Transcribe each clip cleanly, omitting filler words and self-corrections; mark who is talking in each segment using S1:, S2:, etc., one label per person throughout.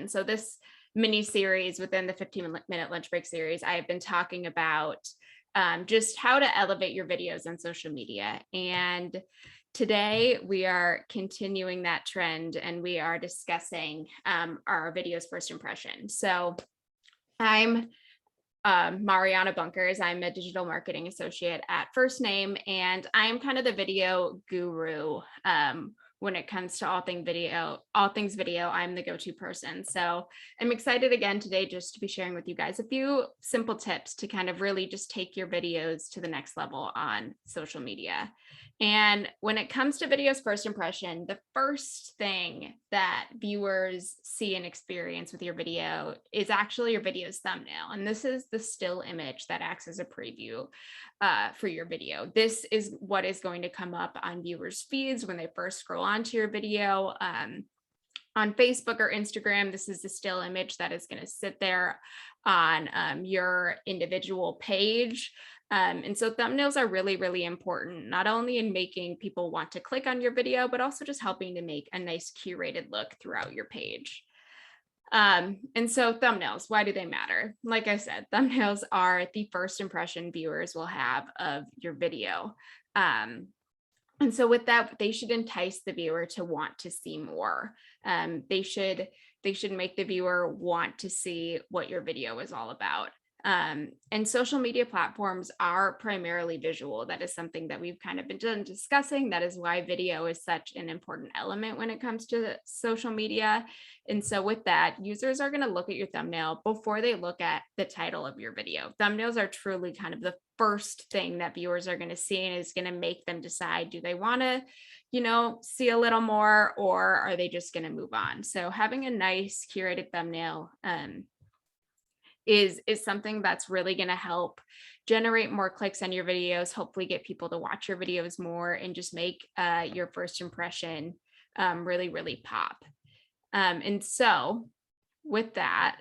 S1: And so this mini series within the 15-minute lunch break series, I have been talking about just how to elevate your videos on social media. And today we are continuing that trend and we are discussing our videos first impression. So I'm Mariana Bunkers. I'm a digital marketing associate at First Name, and I'm kind of the video guru. When it comes to all things video, I'm the go-to person. So I'm excited again today just to be sharing with you guys a few simple tips to kind of really just take your videos to the next level on social media. And when it comes to videos first impression, the first thing that viewers see and experience with your video is actually your video's thumbnail. And this is the still image that acts as a preview for your video. This is what is going to come up on viewers' feeds when they first scroll onto your video. On Facebook or Instagram, this is the still image that is going to sit there on your individual page. And so thumbnails are really, really important, not only in making people want to click on your video, but also just helping to make a nice curated look throughout your page. And so thumbnails, why do they matter? Like I said, thumbnails are the first impression viewers will have of your video. And so with that, they should entice the viewer to want to see more. They should make the viewer want to see what your video is all about. And social media platforms are primarily visual. That is something that we've kind of been discussing. That is why video is such an important element when it comes to social media. And so with that, users are going to look at your thumbnail before they look at the title of your video. Thumbnails are truly kind of the first thing that viewers are going to see and is going to make them decide, do they want to, see a little more, or are they just going to move on? So having a nice curated thumbnail, is something that's really going to help generate more clicks on your videos, hopefully get people to watch your videos more, and just make your first impression really, really pop. And so with that,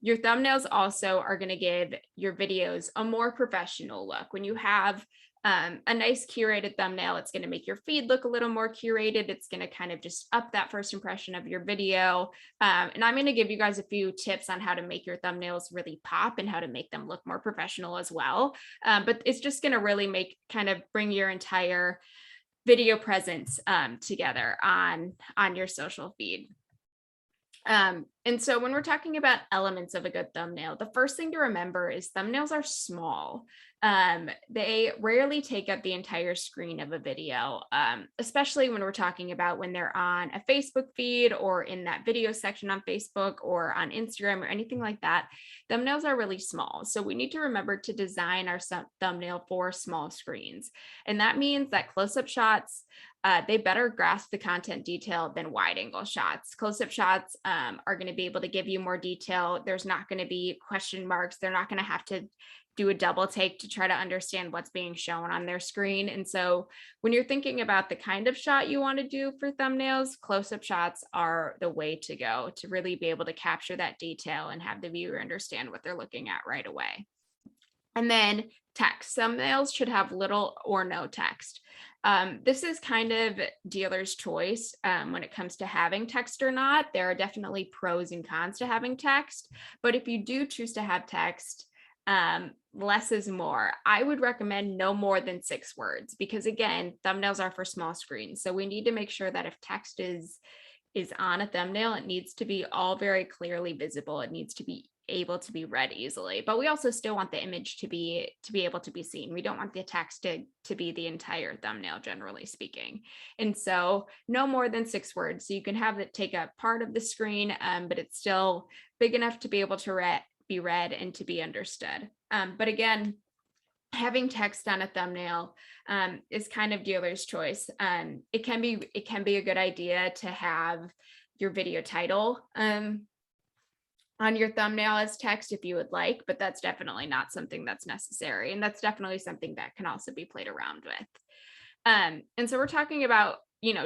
S1: your thumbnails also are going to give your videos a more professional look. When you have a nice curated thumbnail, it's going to make your feed look a little more curated. It's going to kind of just up that first impression of your video. And I'm going to give you guys a few tips on how to make your thumbnails really pop and how to make them look more professional as well. But it's just going to really bring your entire video presence together on your social feed. And so when we're talking about elements of a good thumbnail, the first thing to remember is thumbnails are small. They rarely take up the entire screen of a video, especially when we're talking about when they're on a Facebook feed or in that video section on Facebook or on Instagram or anything like that. Thumbnails are really small. So we need to remember to design our thumbnail for small screens. And that means that close-up shots, they better grasp the content detail than wide angle shots. Close-up shots are going to be able to give you more detail. There's not going to be question marks. They're not going to have to do a double take to try to understand what's being shown on their screen. And so when you're thinking about the kind of shot you want to do for thumbnails, close-up shots are the way to go to really be able to capture that detail and have the viewer understand what they're looking at right away. And then text. Thumbnails should have little or no text. This is kind of dealer's choice when it comes to having text or not. There are definitely pros and cons to having text, but if you do choose to have text, less is more. I would recommend no more than 6 words because again, thumbnails are for small screens. So we need to make sure that if text is on a thumbnail, it needs to be all very clearly visible. It needs to be able to be read easily, but we also still want the image to be able to be seen. We don't want the text to be the entire thumbnail, generally speaking. And so no more than 6 words. So you can have it take up part of the screen, but it's still big enough to be able to be read and to be understood. But again, having text on a thumbnail is kind of dealer's choice. It can be a good idea to have your video title on your thumbnail as text if you would like, but that's definitely not something that's necessary. And that's definitely something that can also be played around with. And so we're talking about,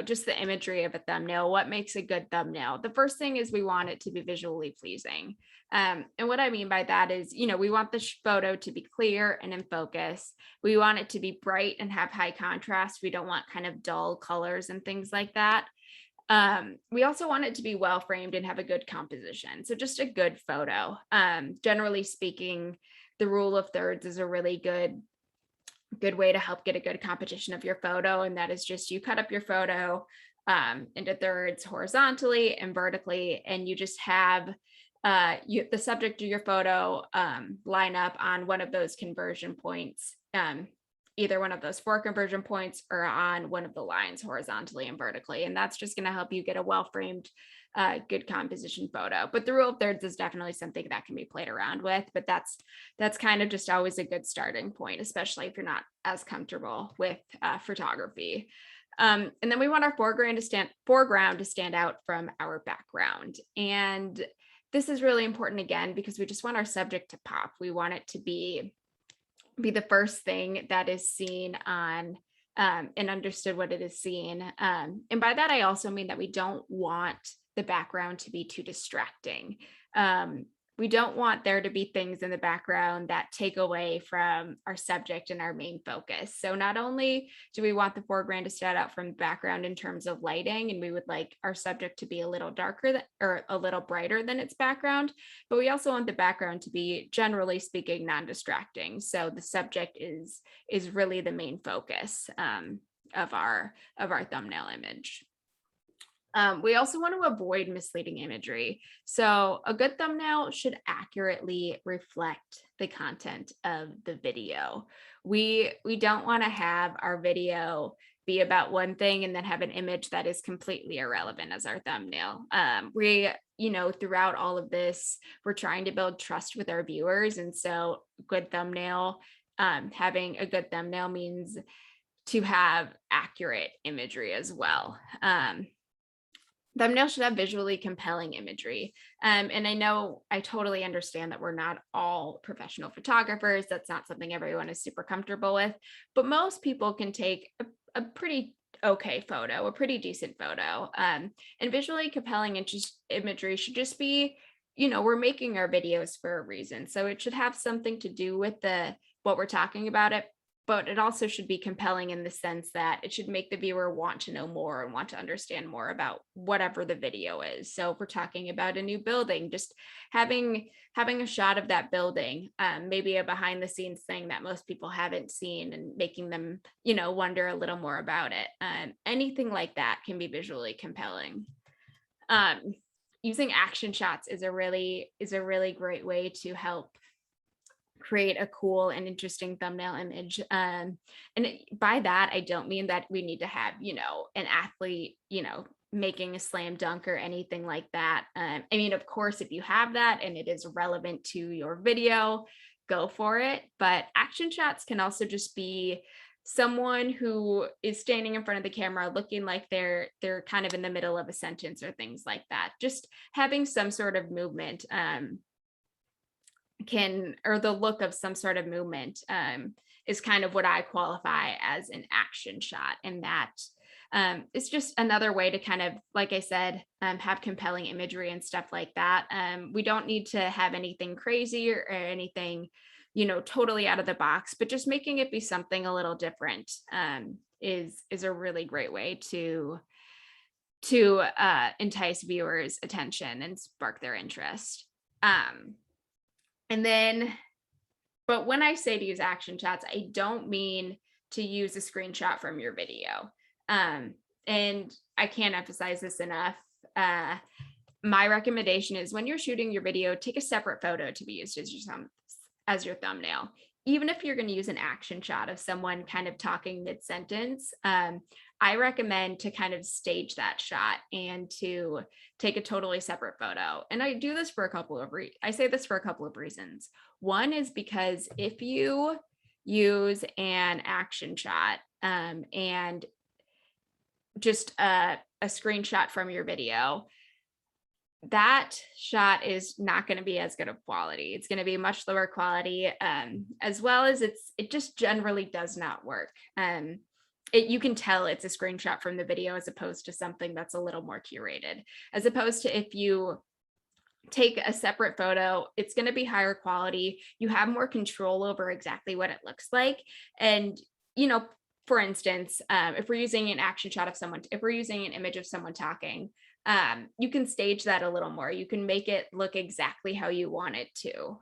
S1: just the imagery of a thumbnail. What makes a good thumbnail? The first thing is we want it to be visually pleasing. And what I mean by that is, we want the photo to be clear and in focus. We want it to be bright and have high contrast. We don't want kind of dull colors and things like that. We also want it to be well framed and have a good composition. So just a good photo. Generally speaking, the rule of thirds is a really good way to help get a good composition of your photo. And that is just you cut up your photo into thirds horizontally and vertically, and you just have the subject of your photo line up on one of those conversion points, either one of those 4 conversion points or on one of the lines horizontally and vertically. And that's just going to help you get a well-framed, good composition photo. But the rule of thirds is definitely something that can be played around with, but that's kind of just always a good starting point, especially if you're not as comfortable with photography. And then we want our foreground to stand out from our background. And this is really important again, because we just want our subject to pop. We want it to be the first thing that is seen on and understood what it is seeing. And by that, I also mean that we don't want the background to be too distracting. We don't want there to be things in the background that take away from our subject and our main focus. So not only do we want the foreground to stand out from the background in terms of lighting, and we would like our subject to be a little darker or a little brighter than its background, but we also want the background to be, generally speaking, non-distracting. So the subject is really the main focus of our thumbnail image. We also want to avoid misleading imagery. So a good thumbnail should accurately reflect the content of the video. We don't want to have our video be about one thing and then have an image that is completely irrelevant as our thumbnail. Throughout all of this, we're trying to build trust with our viewers. And so good thumbnail, having a good thumbnail means to have accurate imagery as well. Thumbnail should have visually compelling imagery. And I know I totally understand that we're not all professional photographers. That's not something everyone is super comfortable with, but most people can take a pretty okay photo, a pretty decent photo. And visually compelling imagery should just be, we're making our videos for a reason. So it should have something to do with what we're talking about it, but it also should be compelling in the sense that it should make the viewer want to know more and want to understand more about whatever the video is. So if we're talking about a new building, just having a shot of that building, maybe a behind the scenes thing that most people haven't seen, and making them, wonder a little more about it. Anything like that can be visually compelling. Using action shots is a really great way to help create a cool and interesting thumbnail image. By that, I don't mean that we need to have, an athlete, making a slam dunk or anything like that. I mean, of course, if you have that and it is relevant to your video, go for it. But action shots can also just be someone who is standing in front of the camera looking like they're kind of in the middle of a sentence or things like that. Just having some sort of movement, or the look of some sort of movement is kind of what I qualify as an action shot. And that it's just another way to kind of, like I said, have compelling imagery and stuff like that. We don't need to have anything crazy or anything, totally out of the box, but just making it be something a little different is a really great way to entice viewers' attention and spark their interest. But when I say to use action shots, I don't mean to use a screenshot from your video. And I can't emphasize this enough. My recommendation is when you're shooting your video, take a separate photo to be used as your thumbnail. Even if you're going to use an action shot of someone kind of talking mid-sentence, I recommend to kind of stage that shot and to take a totally separate photo. And I do this for a couple of reasons. One is because if you use an action shot and just a screenshot from your video, that shot is not going to be as good of quality. It's going to be much lower quality, as well as it just generally does not work. You can tell it's a screenshot from the video as opposed to something that's a little more curated. As opposed to if you take a separate photo, it's going to be higher quality. You have more control over exactly what it looks like. And, for instance, if we're using an action shot of someone, if we're using an image of someone talking, you can stage that a little more. You can make it look exactly how you want it to,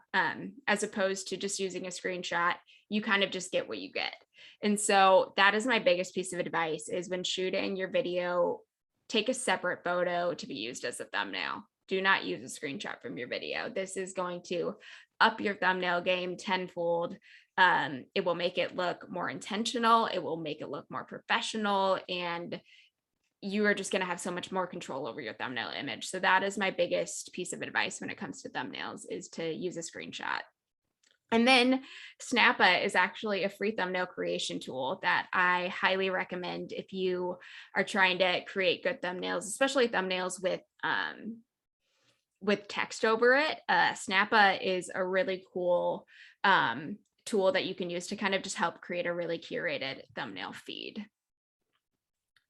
S1: as opposed to just using a screenshot. You kind of just get what you get. And so that is my biggest piece of advice is when shooting your video, take a separate photo to be used as a thumbnail. Do not use a screenshot from your video. This is going to up your thumbnail game tenfold. It will make it look more intentional. It will make it look more professional, and you are just going to have so much more control over your thumbnail image. So that is my biggest piece of advice when it comes to thumbnails, is to use a screenshot. And then Snappa is actually a free thumbnail creation tool that I highly recommend if you are trying to create good thumbnails, especially thumbnails with text over it. Snappa is a really cool tool that you can use to kind of just help create a really curated thumbnail feed.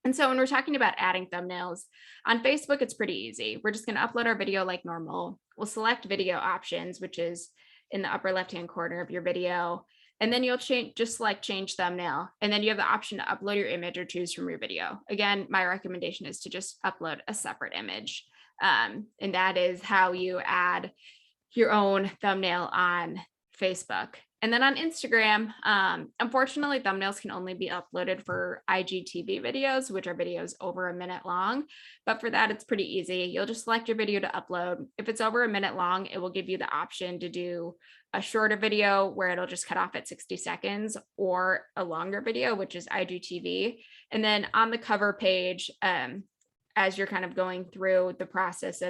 S1: And so when we're talking about adding thumbnails on Facebook, it's pretty easy. We're just going to upload our video like normal. We'll select video options, which is in the upper left-hand corner of your video. And then you'll just select change thumbnail. And then you have the option to upload your image or choose from your video. Again, my recommendation is to just upload a separate image. And that is how you add your own thumbnail on Facebook. And then on Instagram, unfortunately, thumbnails can only be uploaded for IGTV videos, which are videos over a minute long. But for that, it's pretty easy. You'll just select your video to upload. If it's over a minute long, it will give you the option to do a shorter video where it'll just cut off at 60 seconds, or a longer video, which is IGTV. And then on the cover page, as you're kind of going through the process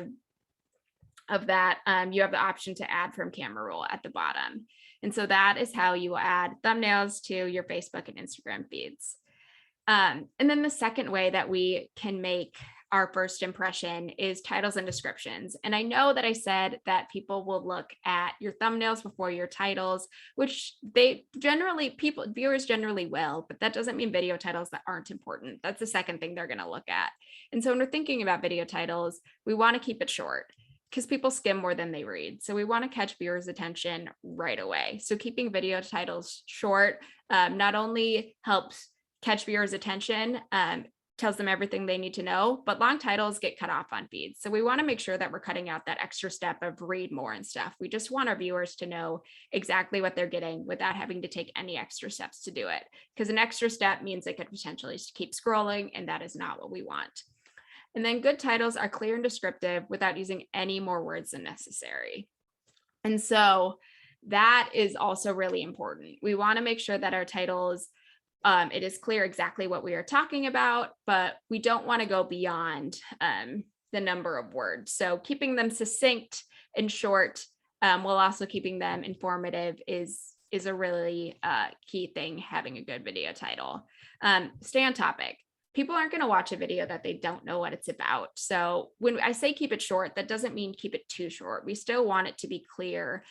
S1: of that, you have the option to add from camera roll at the bottom. And so that is how you will add thumbnails to your Facebook and Instagram feeds. And then the second way that we can make our first impression is titles and descriptions. And I know that I said that people will look at your thumbnails before your titles, which viewers generally will, but that doesn't mean video titles that aren't important. That's the second thing they're going to look at. And so when we're thinking about video titles, we want to keep it short, because people skim more than they read. So we want to catch viewers' attention right away. So keeping video titles short not only helps catch viewers' attention, tells them everything they need to know, but long titles get cut off on feeds. So we want to make sure that we're cutting out that extra step of read more and stuff. We just want our viewers to know exactly what they're getting without having to take any extra steps to do it. Because an extra step means they could potentially keep scrolling, and that is not what we want. And then good titles are clear and descriptive without using any more words than necessary. And so that is also really important. We want to make sure that our titles, it is clear exactly what we are talking about, but we don't want to go beyond the number of words. So keeping them succinct and short, while also keeping them informative is a really key thing, having a good video title. Stay on topic. People aren't going to watch a video that they don't know what it's about. So when I say keep it short, that doesn't mean keep it too short. We still want it to be clear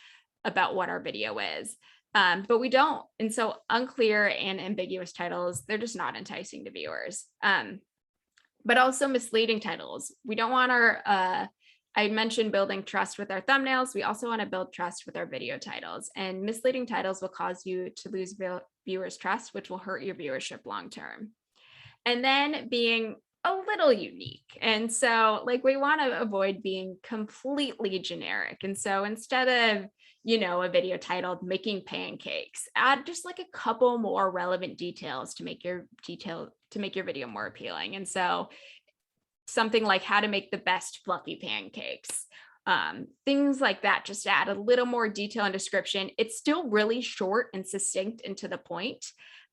S1: about what our video is, but we don't. And so unclear and ambiguous titles, they're just not enticing to viewers. But also misleading titles. We don't want I mentioned building trust with our thumbnails. We also want to build trust with our video titles, and misleading titles will cause you to lose viewers' trust, which will hurt your viewership long-term. And then being a little unique. And so we want to avoid being completely generic. And so instead of, a video titled making pancakes, add just a couple more relevant details to make your video more appealing. And so something like how to make the best fluffy pancakes, things like that, just add a little more detail and description. It's still really short and succinct and to the point,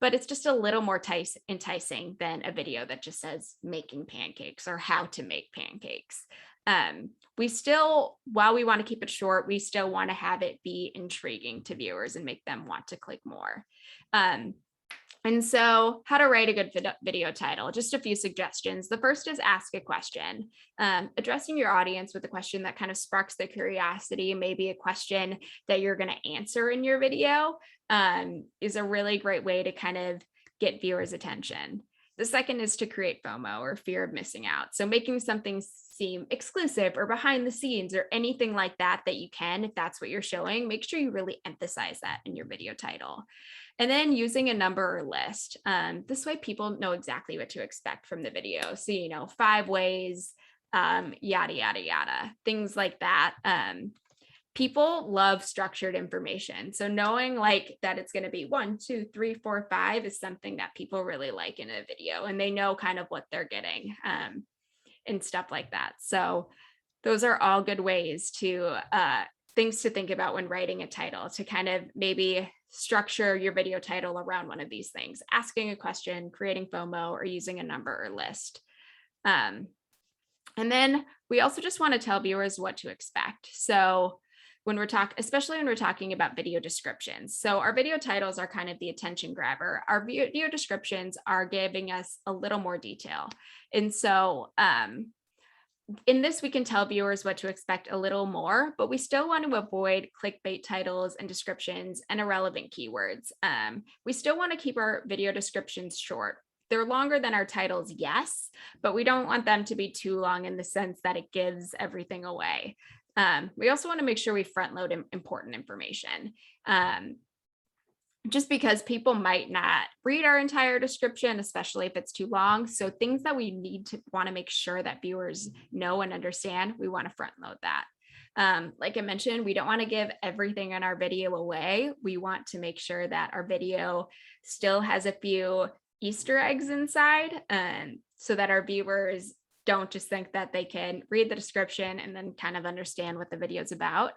S1: but it's just a little more enticing than a video that just says making pancakes or how to make pancakes. While we want to keep it short, we still want to have it be intriguing to viewers and make them want to click more. And so how to write a good video title, just a few suggestions. The first is ask a question. Addressing your audience with a question that kind of sparks their curiosity, maybe a question that you're going to answer in your video, is a really great way to kind of get viewers' attention. The second is to create FOMO, or fear of missing out. So making something seem exclusive or behind the scenes or anything like that that you can, if that's what you're showing, make sure you really emphasize that in your video title. And then using a number or list. This way people know exactly what to expect from the video. So, 5 ways, yada, yada, yada, things like that. People love structured information. So knowing like that it's going to be 1, 2, 3, 4, 5 is something that people really like in a video, and they know kind of what they're getting, and stuff like that. So those are all good ways to things to think about when writing a title, to kind of maybe structure your video title around one of these things: asking a question, creating FOMO, or using a number or list. And then we also just want to tell viewers what to expect. So when we're especially when we're talking about video descriptions. So our video titles are kind of the attention grabber. Our video descriptions are giving us a little more detail. And so in this, we can tell viewers what to expect a little more, but we still want to avoid clickbait titles and descriptions and irrelevant keywords. We still want to keep our video descriptions short. They're longer than our titles, yes, but we don't want them to be too long in the sense that it gives everything away. We also want to make sure we front load important information. Just because people might not read our entire description, especially if it's too long. So things that we want to make sure that viewers know and understand, we want to front load that. Like I mentioned, we don't want to give everything in our video away. We want to make sure that our video still has a few Easter eggs inside, so that our viewers don't just think that they can read the description and then kind of understand what the video is about.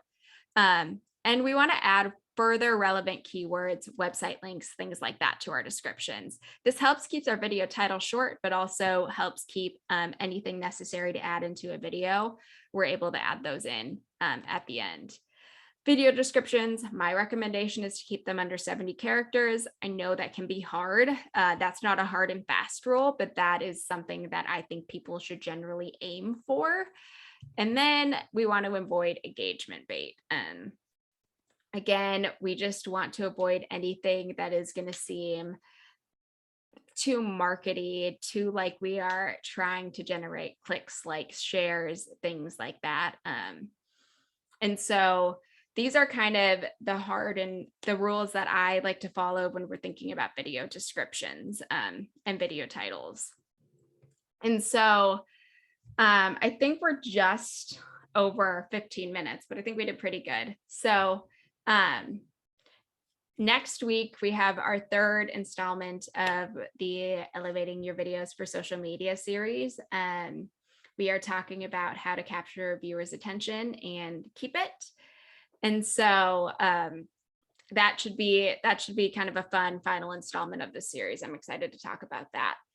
S1: And we want to add further relevant keywords, website links, things like that to our descriptions. This helps keep our video title short, but also helps keep anything necessary to add into a video. We're able to add those in at the end. Video descriptions, my recommendation is to keep them under 70 characters. I know that can be hard. That's not a hard and fast rule, but that is something that I think people should generally aim for. And then we want to avoid engagement bait. Again, we just want to avoid anything that is going to seem too markety, too like we are trying to generate clicks, likes, shares, things like that. And so these are kind of the rules that I like to follow when we're thinking about video descriptions and video titles. And so I think we're just over 15 minutes, but I think we did pretty good. So next week, we have our third installment of the Elevating Your Videos for Social Media series. We are talking about how to capture viewers' attention and keep it. And so that should be kind of a fun final installment of the series. I'm excited to talk about that.